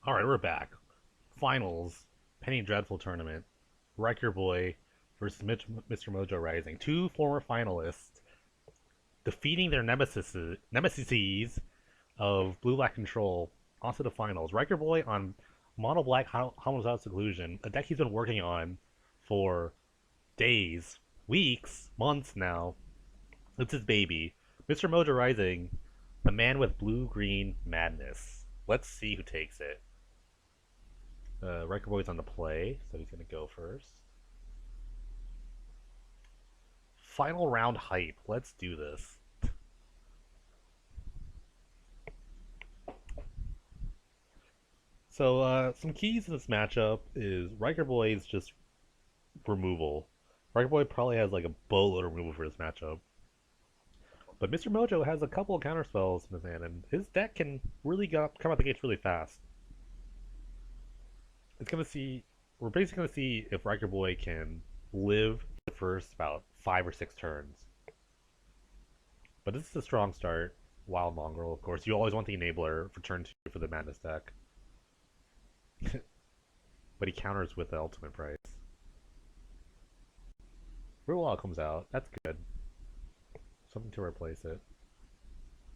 Alright, we're back. Finals. Penny Dreadful Tournament. Rykerboy versus MisterMojoRising. Two former finalists defeating their nemesis of Blue Black Control onto the finals. Rykerboy on Mono Black Homicidal Seclusion, a deck he's been working on for days, weeks, months now. It's his baby. MisterMojoRising, the man with blue-green madness. Let's see who takes it. Rykerboy's on the play, so he's going to go first. Final round hype. Let's do this. So, some keys in this matchup is Rykerboy's just removal. Rykerboy probably has like a boatload of removal for this matchup. But Mr. Mojo has a couple of counter spells in his hand, and his deck can really come out the gates really fast. We're basically gonna see if Rykerboy can live the first about 5 or 6 turns. But this is a strong start. Wild Mongrel, of course. You always want the enabler for turn 2 for the Madness deck. But he counters with the ultimate price. Real comes out. That's good. Something to replace it.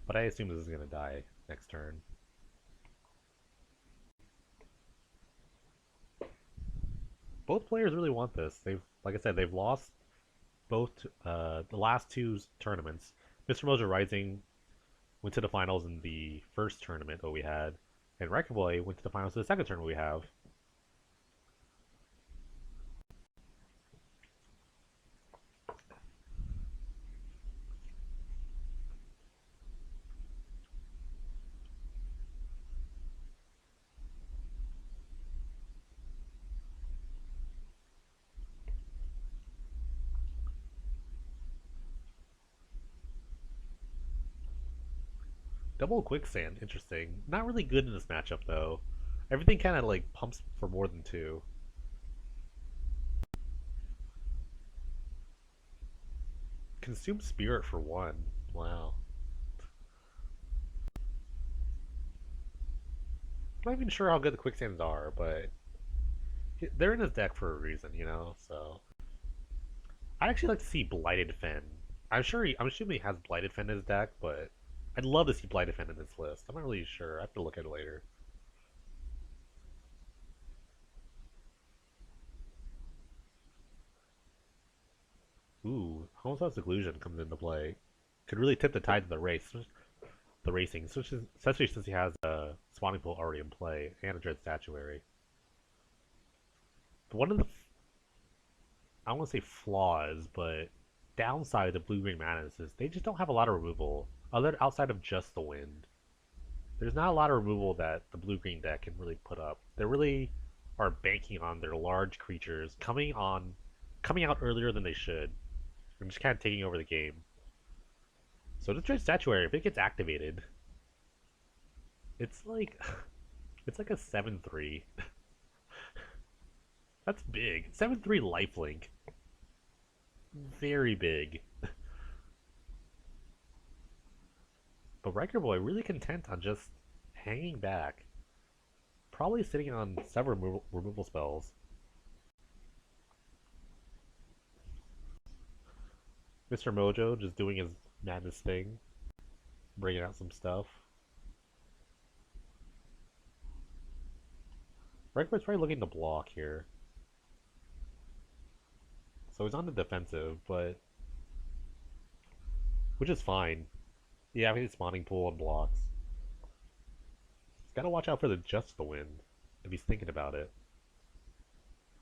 But I assume this is gonna die next turn. Both players really want this. Like I said, they've lost both the last 2 tournaments. MisterMojoRising went to the finals in the first tournament that we had, and Rykerboy went to the finals in the second tournament we have. Double Quicksand, interesting. Not really good in this matchup though. Everything kind of like pumps for more than 2. Consume Spirit for 1. Wow. I'm not even sure how good the Quicksands are, but they're in his deck for a reason, you know. So I'd actually like to see Blighted Fen. I'm assuming he has Blighted Fen in his deck, but I'd love to see Blighted Fen in this list. I'm not really sure. I have to look at it later. Ooh, Homicidal Seclusion comes into play. Could really tip the tide of the racing, especially since he has a spawning pool already in play and a Dread Statuary. But one of the, I don't want to say flaws, but downside of Blue Green Madness is they just don't have a lot of removal outside of just the wind. There's not a lot of removal that the Blue Green deck can really put up. They really are banking on their large creatures coming out earlier than they should. And just kind of taking over the game. So the Dread Statuary, if it gets activated, it's like it's like a 7/3. That's big. 7/3 lifelink. Very big. But Rykerboy really content on just hanging back. Probably sitting on several removal spells. Mr. Mojo just doing his madness thing. Bringing out some stuff. Rykerboy's probably looking to block here. So he's on the defensive, but which is fine. Yeah, he's spawning pool and blocks. He's got to watch out for just the wind if he's thinking about it.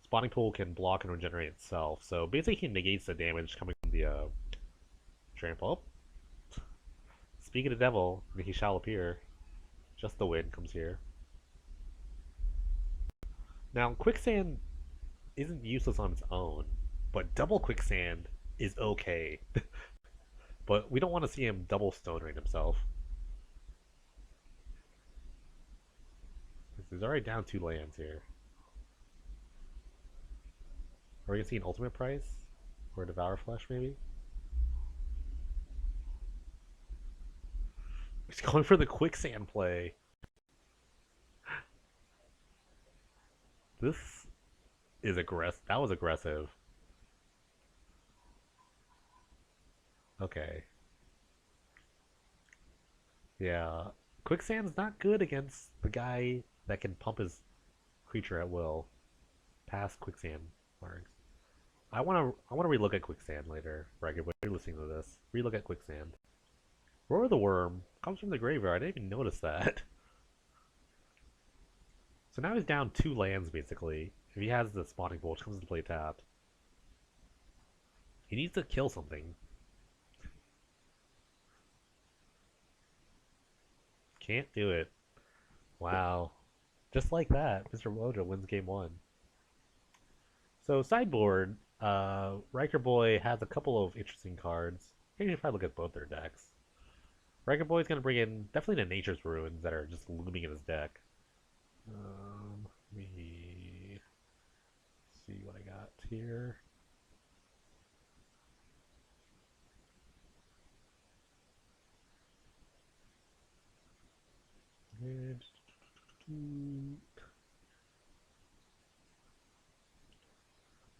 Spawning pool can block and regenerate itself, so basically he negates the damage coming from the trample. Speak of the devil, he shall appear. Just the wind comes here. Now, Quicksand isn't useless on its own, but double Quicksand is okay. But we don't want to see him double Stone Rain himself. He's already down 2 lands here. Are we going to see an ultimate price? Or a Devour Flesh, maybe? He's going for the Quicksand play. This is aggressive. That was aggressive. Okay. Yeah. Quicksand's not good against the guy that can pump his creature at will. Past quicksand marks. I wanna relook at quicksand later. Right, when you're listening to this. Relook at quicksand. Roar the Worm comes from the graveyard. I didn't even notice that. So now he's down 2 lands basically. If he has the spawning bolt, which comes into play tapped. He needs to kill something. Can't do it. Wow. Just like that, Mr. Mojo wins game 1. So sideboard, Rykerboy has a couple of interesting cards. Maybe if I look at both their decks. Rykerboy's gonna bring in definitely the Nature's Ruins that are just looming in his deck. Let me see what I got here.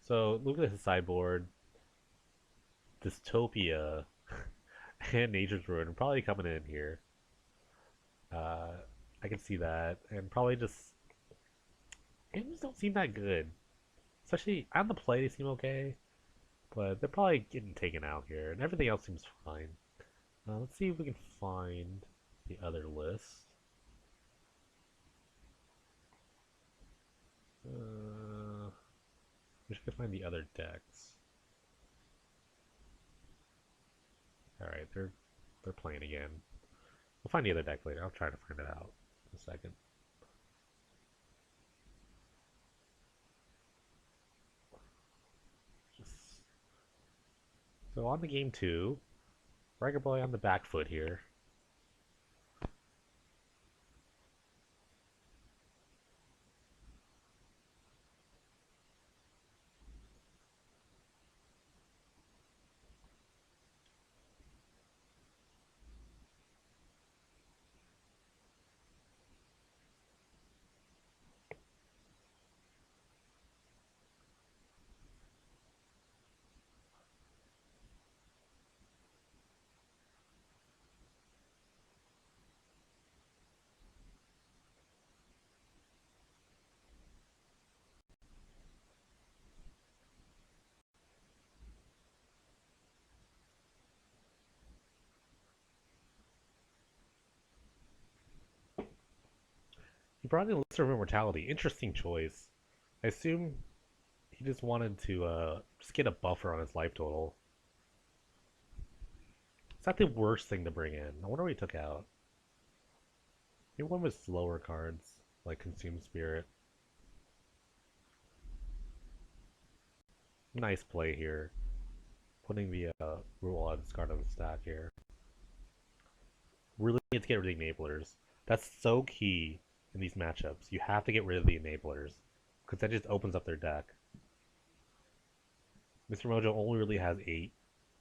So look at his sideboard. Dystopia and Nature's Ruin are probably coming in here. Uh, I can see that, and probably just games don't seem that good. Especially on the play, they seem okay, but they're probably getting taken out here, and everything else seems fine. Let's see if we can find the other list. Wish I could find the other decks. All right, they're playing again. We'll find the other deck later. I'll try to find it out in a second. So on the game 2, Rykerboy on the back foot here. He brought in Lister of Immortality. Interesting choice. I assume he just wanted to just get a buffer on his life total. It's not the worst thing to bring in. I wonder what he took out. Maybe one with slower cards, like Consume Spirit. Nice play here. Putting the rule on discard on the stack here. Really need to get rid of the enablers. That's so key in these matchups. You have to get rid of the enablers, because that just opens up their deck. Mr. Mojo only really has 8. He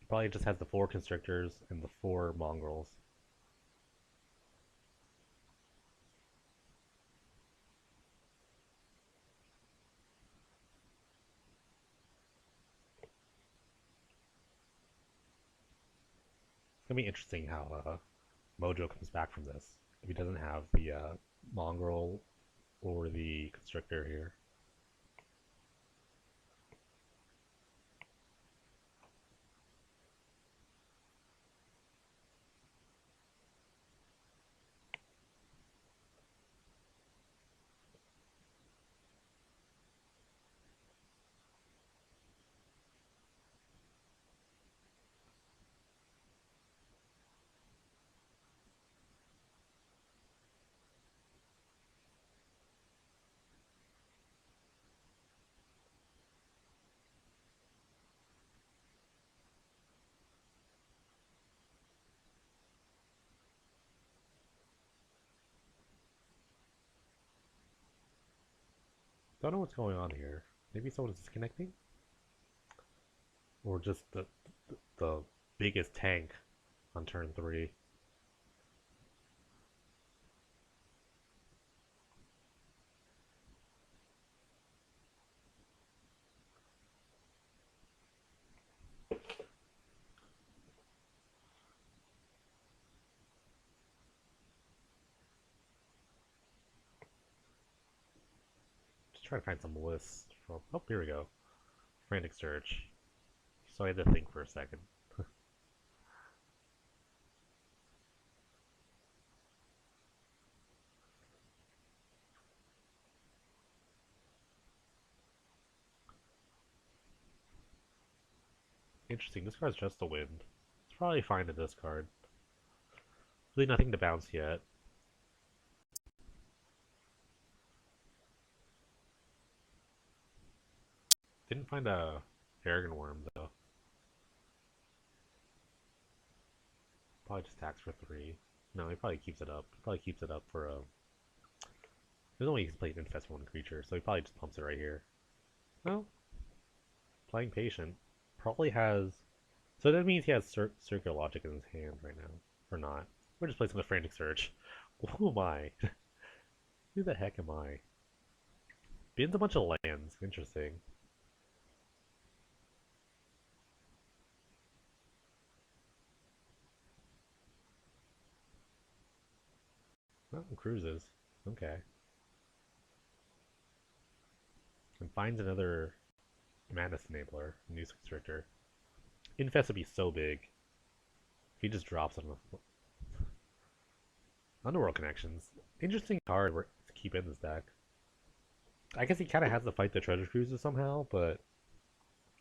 probably just has the 4 Constrictors and the 4 Mongrels. It's gonna be interesting how Mojo comes back from this if he doesn't have the Mongrel or the Constrictor here. Don't know what's going on here. Maybe someone's disconnecting? Or just the biggest tank on turn 3. try to find some lists from. Oh, here we go. Frantic search. So I had to think for a second. Interesting. This card's just a wind. It's probably fine to discard. Really nothing to bounce yet. Didn't find a Aragon Worm though. Probably just tax for 3. No, he probably keeps it up. He probably keeps it up for a. There's only he can play an infest 1 creature, so he probably just pumps it right here. Well, playing patient. Probably has. So that means he has Circular Logic in his hand right now. Or not. We're just placing a Frantic Search. Who am I? Who the heck am I? Bin's a bunch of lands. Interesting. Oh, cruises. Okay. And finds another Madness Enabler, News Constrictor. Infest would be so big. If he just drops it on the Underworld Connections. Interesting card to keep in this deck. I guess he kind of has to fight the Treasure Cruiser somehow, but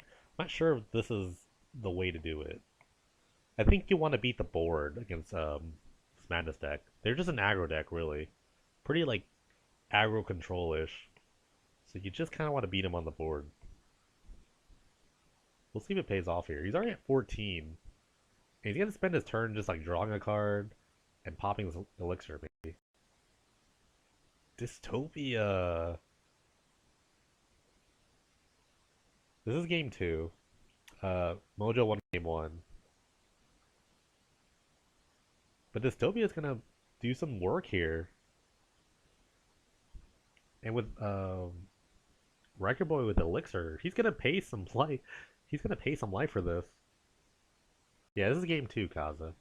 I'm not sure if this is the way to do it. I think you want to beat the board against this Madness deck. They're just an aggro deck, really. Pretty, like, aggro control-ish. So you just kind of want to beat him on the board. We'll see if it pays off here. He's already at 14. And he's going to spend his turn just, like, drawing a card and popping this elixir, maybe. Dystopia. This is game 2. Mojo won game 1. But Dystopia is gonna do some work here. And with Rykerboy with Elixir, he's gonna pay some life. He's gonna pay some life for this. Yeah, this is game 2, Kaza.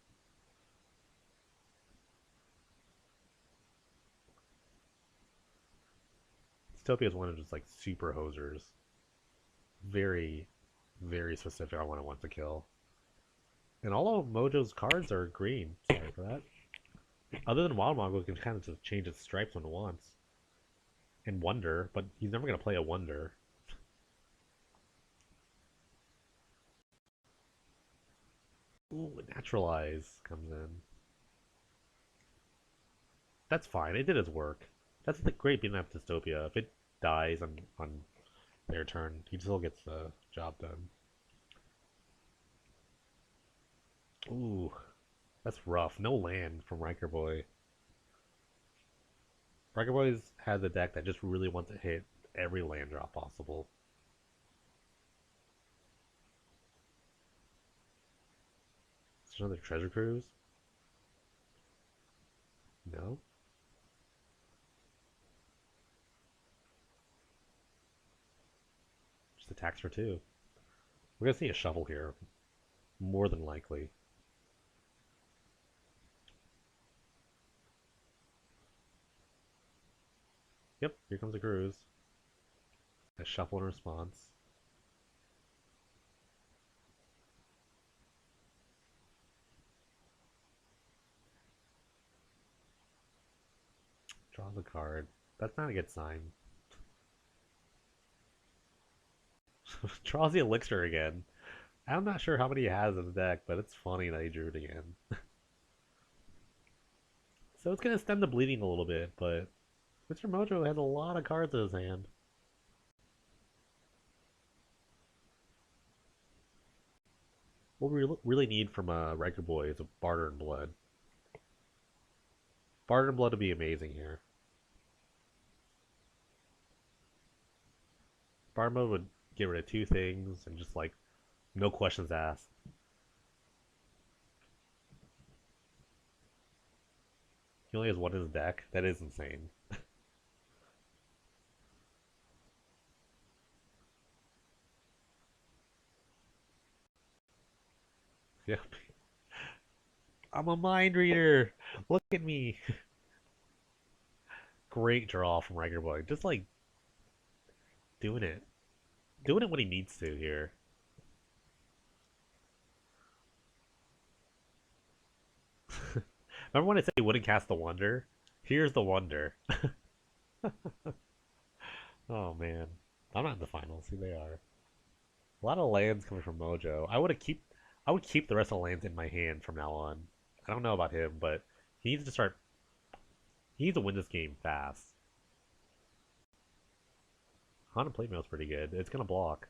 Dystopia is one of just like super hosers. Very, very specific on what it wants to kill. And all of Mojo's cards are green. Sorry for that. Other than Wild Mongo, it can kind of just change its stripes when it wants. And Wonder, but he's never going to play a Wonder. Ooh, Naturalize comes in. That's fine. It did its work. That's the great beating up Dystopia. If it dies on their turn, he still gets the job done. Ooh, that's rough. No land from Rykerboy. Rykerboy's has a deck that just really wants to hit every land drop possible. Is there another Treasure Cruise? No? Just attacks for 2. We're gonna see a shuffle here. More than likely. Yep, here comes a cruise. A shuffle in response. Draws a card. That's not a good sign. Draws the elixir again. I'm not sure how many he has in the deck, but it's funny that he drew it again. So it's gonna stem the bleeding a little bit, but Mr. Mojo has a lot of cards in his hand. What we really need from Riker Boy is a Barter in Blood. Barter in Blood would be amazing here. Barter mode would get rid of 2 things and just like no questions asked. He only has 1 in his deck. That is insane. Yep. I'm a mind reader. Look at me. Great draw from Rykerboy. Just like Doing it. Doing it when he needs to here. Remember when I said he wouldn't cast the Wonder? Here's the Wonder. Oh man. I'm not in the finals. Who they are. A lot of lands coming from Mojo. I would keep the rest of the lands in my hand from now on. I don't know about him, but he needs to start he needs to win this game fast. Haunted Plate Mail's pretty good. It's gonna block.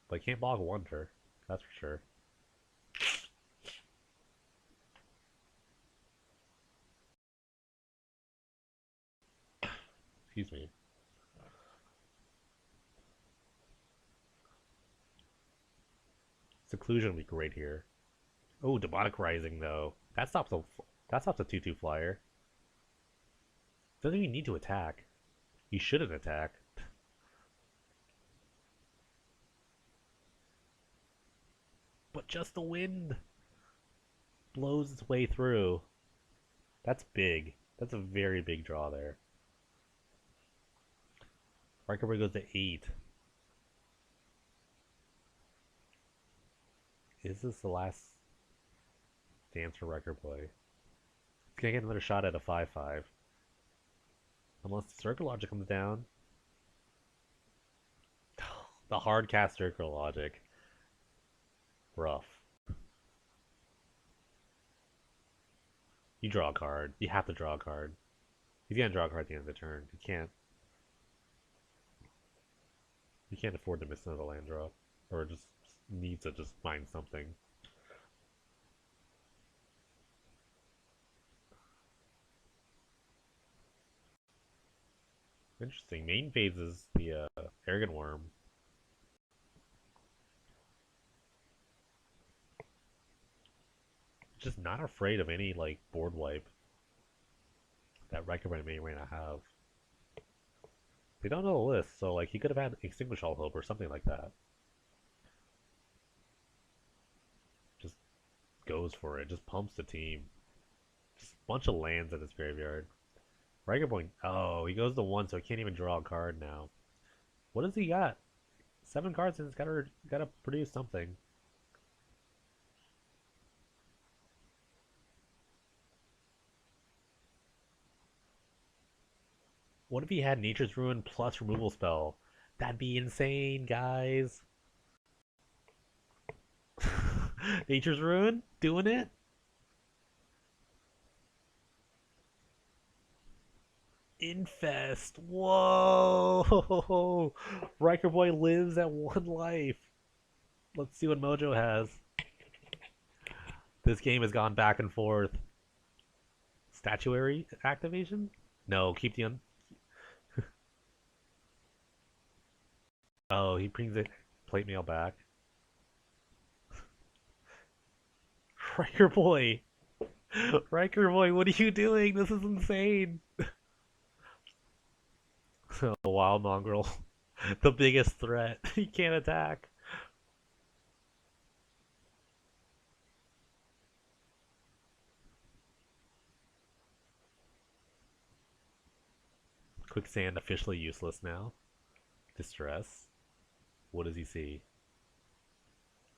But he can't block Wonder. That's for sure. Excuse me. Seclusion would be great here. Oh, Demonic Rising though. That stops a 2/2 flyer. Doesn't even need to attack. He shouldn't attack. But just the wind blows its way through. That's big. That's a very big draw there. Rykerboy goes to 8. Is this the last dance for Rykerboy? He's gonna get another shot at a 5/5. Unless the Circle Logic comes down. The hard cast Circle Logic. Rough. You draw a card. You have to draw a card. He's gonna draw a card at the end of the turn. You can't. You can't afford to miss another land draw, or just needs to just find something. Interesting. Main phase is the Arrogant Worm. Just not afraid of any like board wipe that Rykerboy may or may not have. They don't know the list, so like he could have had Extinguish All Hope or something like that. Just goes for it, just pumps the team. Just a bunch of lands in his graveyard. Rykerboy, oh, he goes to 1, so he can't even draw a card now. What does he got? 7 cards and it's gotta produce something. What if he had Nature's Ruin plus removal spell? That'd be insane, guys. Nature's Ruin? Doing it? Infest. Whoa! Rykerboy lives at 1 life. Let's see what Mojo has. This game has gone back and forth. Statuary activation? No, keep the Oh, he brings the plate mail back. Rykerboy! Rykerboy, what are you doing? This is insane! Oh, Wild Mongrel. The biggest threat. He can't attack. Quicksand officially useless now. Distress. What does he see?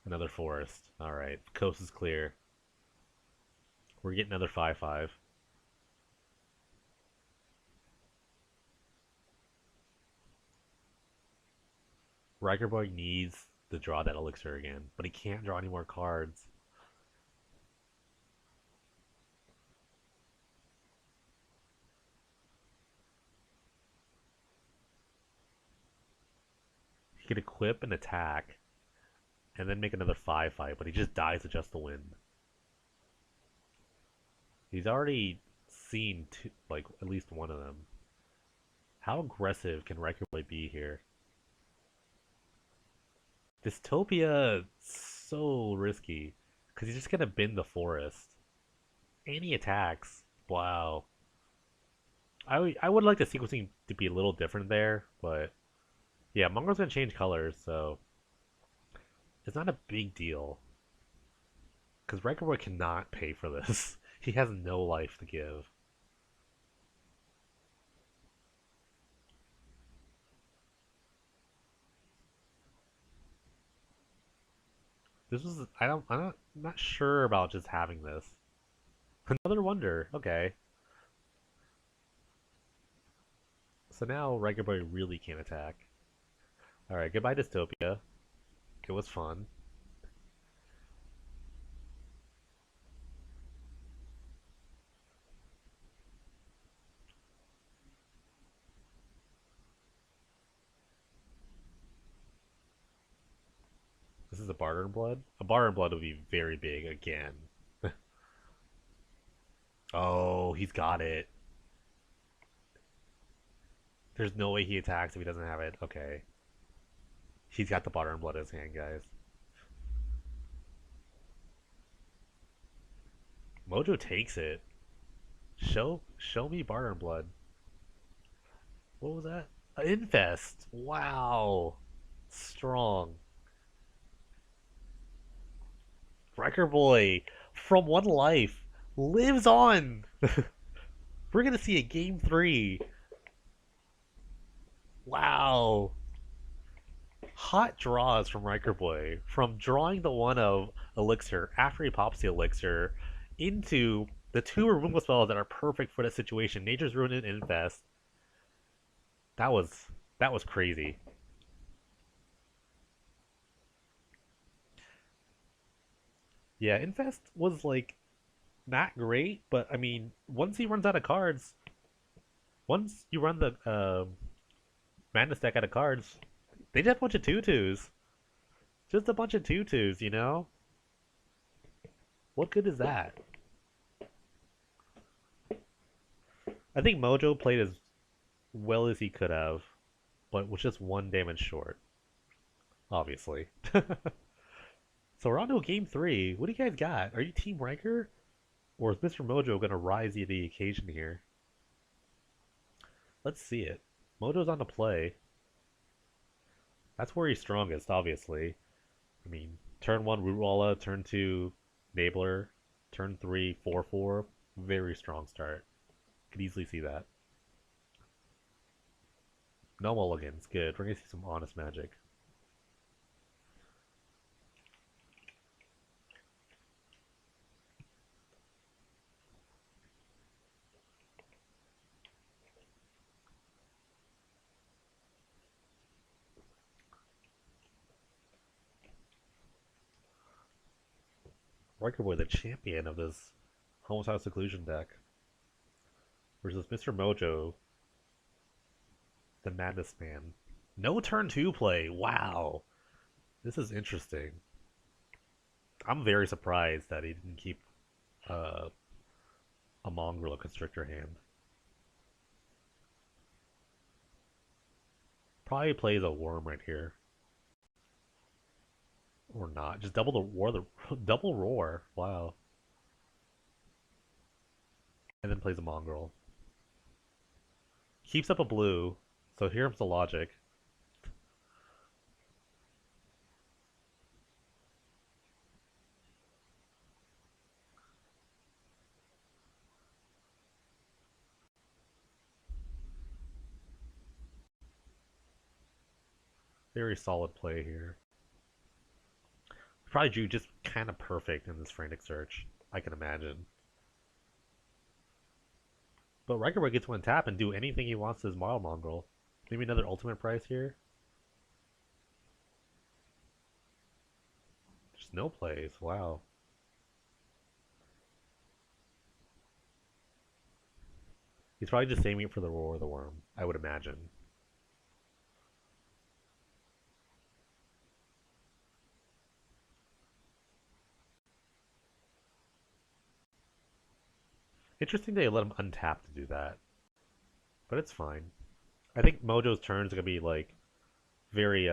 Another forest. Alright. Coast is clear. We're getting another 5/5. Rykerboy needs to draw that elixir again, but he can't draw any more cards. He could equip and attack, and then make another 5/5, but he just dies to just the wind. He's already seen two, like at least one of them. How aggressive can Rykerboy be here? Dystopia so risky because he's just gonna bend the forest. And he attacks. Wow. I would like the sequencing to be a little different there, but yeah, Mongrel's gonna change colors, so it's not a big deal. Because Rykerboy cannot pay for this. He has no life to give. This was I'm not sure about just having this. Another wonder. Okay. So now Rykerboy really can't attack. Alright, goodbye Dystopia. It was fun. This is a barter blood? A barter blood would be very big again. Oh, he's got it. There's no way he attacks if he doesn't have it. Okay. He's got the barter blood in his hand, guys. Mojo takes it. Show me barter blood. What was that? Infest. Wow. Strong. Rykerboy from one life lives on. We're gonna see a game 3. Wow. Hot draws from Rykerboy. From drawing the one of Elixir after he pops the Elixir into the two removal spells that are perfect for that situation. Nature's Ruin and Infest. That was that was crazy. Yeah, Infest was like not great, but I mean, once he runs out of cards, once you run the Madness deck out of cards, they just have a bunch of tutus. Just a bunch of tutus, you know? What good is that? I think Mojo played as well as he could have, but was just one damage short, obviously. So we're on to game 3. What do you guys got? Are you Team Riker? Or is Mr. Mojo going to rise to the occasion here? Let's see it. Mojo's on the play. That's where he's strongest, obviously. I mean, turn 1, Rootwalla, turn 2, Nabler, turn 3, 4-4. Very strong start. Could easily see that. No mulligans. Good. We're going to see some honest magic. Rykerboy, the champion of this Homicidal Seclusion deck, versus Mr. Mojo, the Madness Man. No turn 2 play. Wow. This is interesting. I'm very surprised that he didn't keep uh, a Mongrel Constrictor hand. Probably plays a Worm right here. Or not. Just double the roar. Double roar. Wow. And then plays a Mongrel. Keeps up a blue. So here's the logic. Very solid play here. Probably drew just kind of perfect in this frantic search. I can imagine. But Rykerboy gets one tap and do anything he wants to his Mild Mongrel. Maybe another ultimate price here. Just no plays. Wow. He's probably just saving it for the Roar of the Worm, I would imagine. Interesting they let him untap to do that. But it's fine. I think Mojo's turns are going to be like very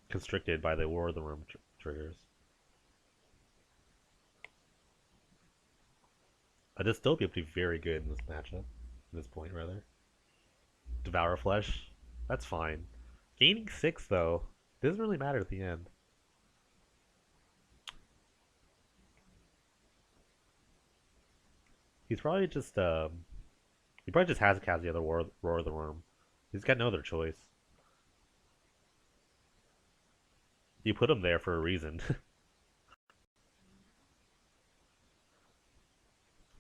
constricted by the War of the Worm triggers. A Dystopia would be very good in this matchup. At this point, rather. Devour Flesh. That's fine. Gaining 6, though, doesn't really matter at the end. He's probably just he probably just has to cast the other Roar of the Worm. He's got no other choice. You put him there for a reason.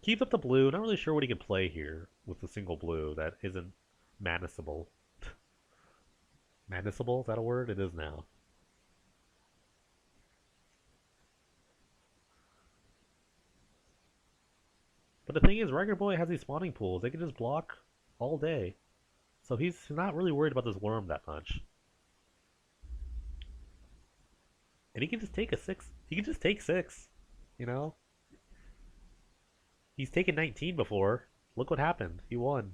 Keeps up the blue. Not really sure what he can play here with a single blue that isn't Madnessable. Madnessable? Is that a word? It is now. But the thing is, Rykerboy has these spawning pools. They can just block all day. So he's not really worried about this worm that much. And he can just take a 6. He can just take 6. You know? He's taken 19 before. Look what happened. He won.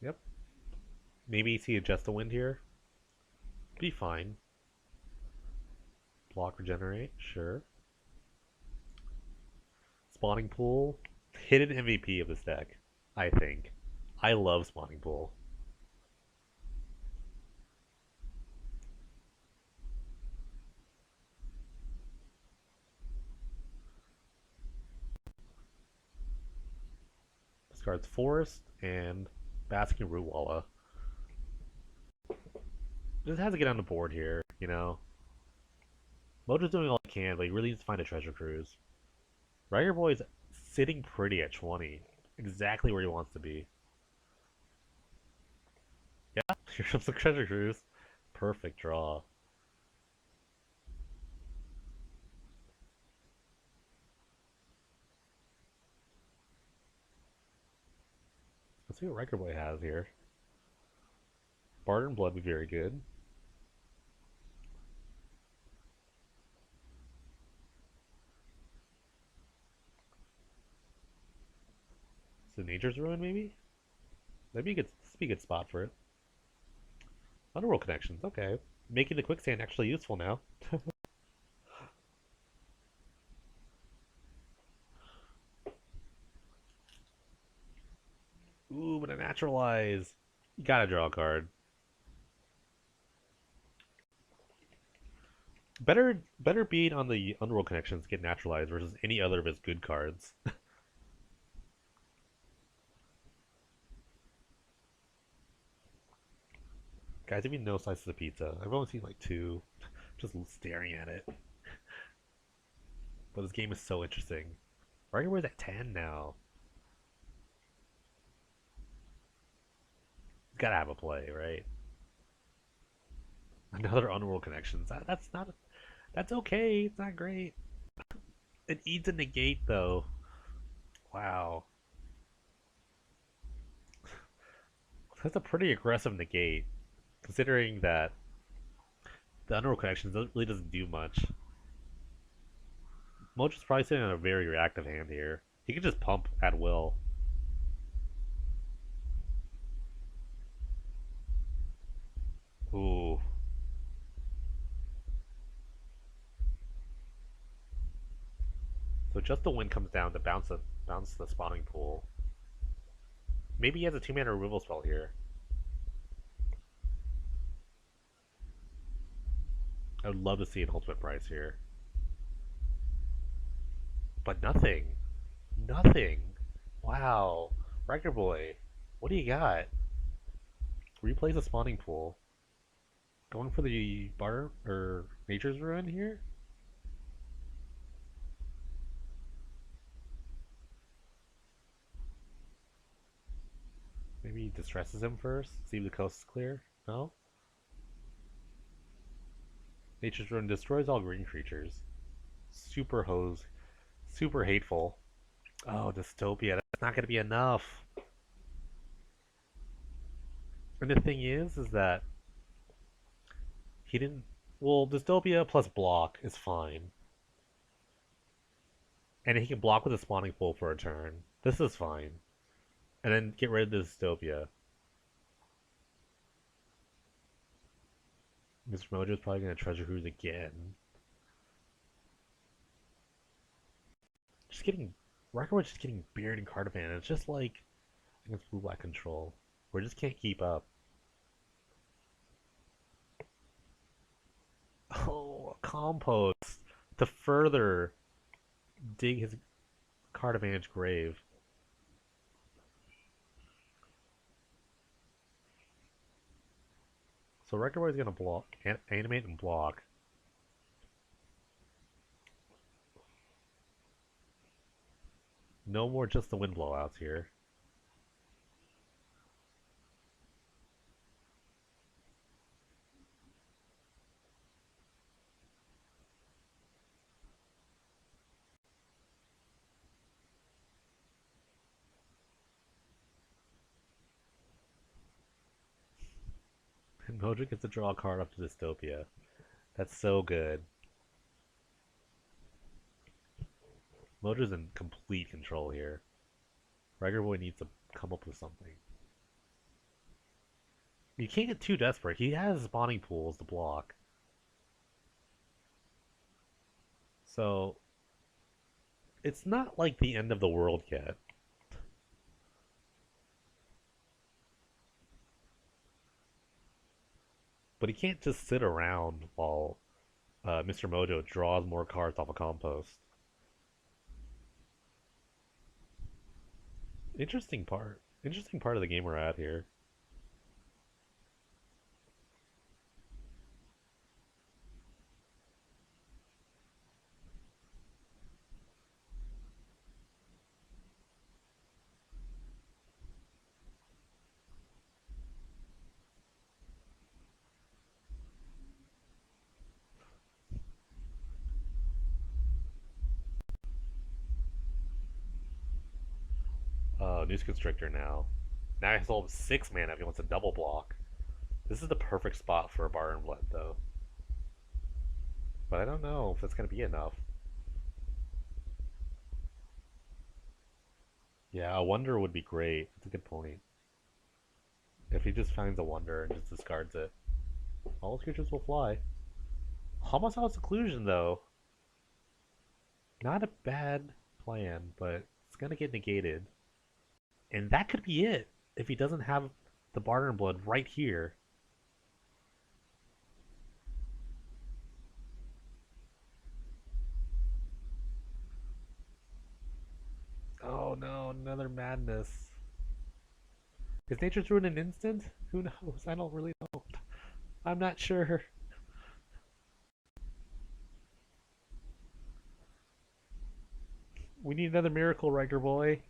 Yep. Maybe he adjusts the wind here. Be fine. Block regenerate, sure. Spawning pool. Hidden MVP of this deck, I think. I love spawning pool. Discards Forest and Basking Root Walla. Just has to get on the board here, you know. Mojo's doing all he can, but he really needs to find a treasure cruise. Rykerboy's sitting pretty at 20. Exactly where he wants to be. Yeah, here comes the treasure cruise. Perfect draw. Let's see what Rykerboy has here. Barter Blood would be very good. So Nature's Ruin, maybe? That'd be a good spot for it. Underworld Connections, okay. Making the Quicksand actually useful now. Ooh, but a Naturalize. You gotta draw a card. Better being on the Underworld Connections to get Naturalized versus any other of his good cards. Guys, even no slices of pizza. I've only seen like 2. Just staring at it. But this game is so interesting. Rykerboy's at 10 now. He's gotta have a play, right? Another Underworld Connections. That's not. That's okay. It's not great. It eats a negate though. Wow. That's a pretty aggressive negate, considering that the Underworld Connections really doesn't do much. Mojo's probably sitting on a very reactive hand here. He can just pump at will. Ooh. So just the wind comes down to bounce the spawning pool. Maybe he has a 2-mana removal spell here. I would love to see an ultimate price here. But nothing. Nothing. Wow. Rykerboy, what do you got? Replays the spawning pool. Going for the bar or Nature's Ruin here? Maybe he distresses him first, see if the coast is clear? No? Nature's Ruin destroys all green creatures. Super hose. Super hateful. Oh, Dystopia. That's not going to be enough. And the thing is that he didn't. Well, Dystopia plus block is fine. And he can block with a spawning pool for a turn. This is fine. And then get rid of the Dystopia. MisterMojo's probably going to treasure cruise again. Just getting. Rykerboy's just getting beard and card advantage. It's just like against blue black control. We just can't keep up. Oh, a compost to further dig his card advantage grave. So Rykerboy is gonna block, animate and block. No more just the wind blowouts here. And Mojo gets to draw a card up to Dystopia. That's so good. Mojo's in complete control here. Rykerboy needs to come up with something. You can't get too desperate. He has spawning pools to block. So, it's not like the end of the world yet. But he can't just sit around while Mr. Mojo draws more cards off a compost. Interesting part. Interesting part of the game we're at here. Noose Constrictor now. Now he has all 6 mana if he wants a double block. This is the perfect spot for a Bar and Blood, though. But I don't know if that's going to be enough. Yeah, a Wonder would be great. That's a good point. If he just finds a Wonder and just discards it, all his creatures will fly. Homicidal Seclusion, though. Not a bad plan, but it's going to get negated. And that could be it if he doesn't have the Barter and Blood right here. Oh no, another madness. Is Nature's Ruin an instant? Who knows? I don't really know. I'm not sure. We need another miracle, Rykerboy.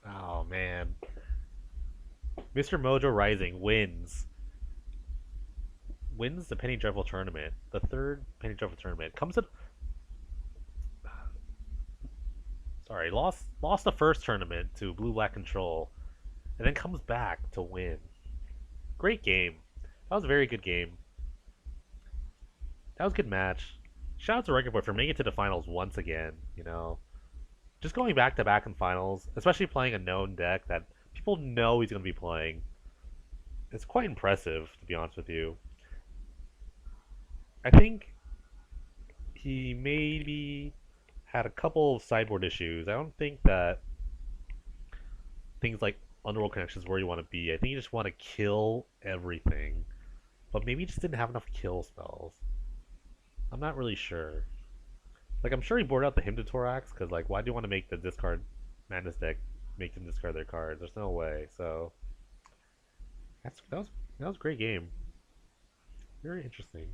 Oh man. MisterMojoRising wins. Wins the Penny Dreadful tournament. The third Penny Dreadful tournament. Comes in. Sorry, lost the first tournament to Blue Black Control, and then comes back to win. Great game. That was a very good game. That was a good match. Shout out to Rykerboy for making it to the finals once again. You know, just going back to back in finals, especially playing a known deck that people know he's going to be playing. It's quite impressive, to be honest with you. I think he maybe had a couple of sideboard issues. I don't think that things like Underworld Connections where you want to be. I think you just want to kill everything. But maybe he just didn't have enough kill spells. I'm not really sure. Like, I'm sure he boarded out the Hymn to Thorax, because, like, why do you want to make the discard Madness deck make them discard their cards? There's no way. So, that was a great game. Very interesting.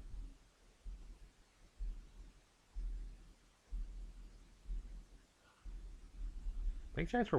Thanks, guys, for